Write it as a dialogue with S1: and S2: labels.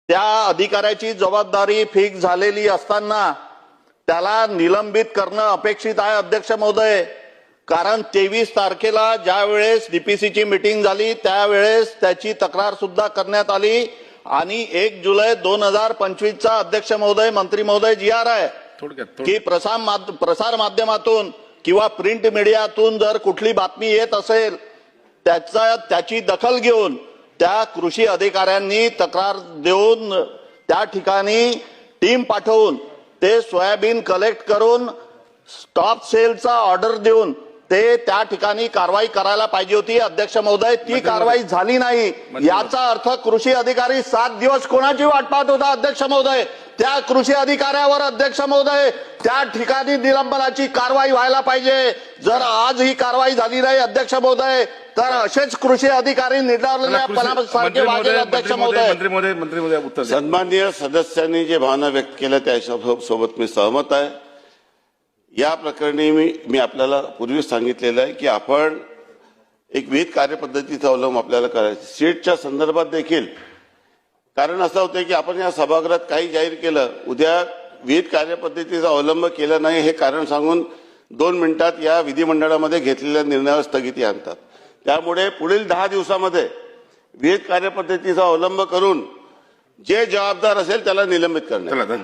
S1: त्या अधिकाऱ्याची जबाबदारी फिक्स झालेली असताना त्याला निलंबित करणं अपेक्षित आहे अध्यक्ष महोदय. कारण 23 तारखेला ज्या वेळेस डीपीसीची मीटिंग झाली त्यावेळेस त्याची तक्रार सुद्धा करण्यात आली आणि 1 जुलै 2025चा अध्यक्ष महोदय मंत्री महोदय GR आहे की प्रसार माध्यमातून किंवा प्रिंट मीडियातून जर कुठली बातमी येत असेल त्याची दखल घेऊन त्या कृषी अधिकाऱ्यांनी तक्रार देऊन त्या ठिकाणी टीम पाठवून ते सोयाबीन कलेक्ट करून स्टॉप सेलचा ऑर्डर देऊन ते त्या ठिकाणी कारवाई करायला पाहिजे होती अध्यक्ष महोदय. ती कारवाई झाली नाही. याचा अर्थ कृषी अधिकारी 7 दिवस कोणाची वाट पाहत होता अध्यक्ष महोदय. त्या कृषी अधिकाऱ्यावर अध्यक्ष महोदय त्या ठिकाणी निलंबनाची कारवाई व्हायला पाहिजे. जर आज ही कारवाई झाली नाही अध्यक्ष महोदय तर असेच कृषी अधिकारी निर्धारलेल्यापणासारखे वागेल अध्यक्ष महोदय.
S2: मंत्री उत्तर.
S3: सन्माननीय सदस्यांनी जे भावना व्यक्त केल्या त्यासोबत मी सहमत आहे. या प्रकरणी मी आपल्याला पूर्वी सांगितलेलं आहे की आपण एक विहित कार्यपद्धतीचा अवलंब आपल्याला करायचा. सीटच्या संदर्भात देखील कारण असं होतं की आपण या सभागृहात काही जाहीर केलं उद्या विहित कार्यपद्धतीचा अवलंब केला नाही हे कारण सांगून 2 मिनिटात या विधिमंडळामध्ये घेतलेल्या निर्णयावर स्थगिती आणतात. त्यामुळे पुढील 10 दिवसामध्ये विहित कार्यपद्धतीचा अवलंब करून जे जबाबदार असेल त्याला निलंबित करण्यात.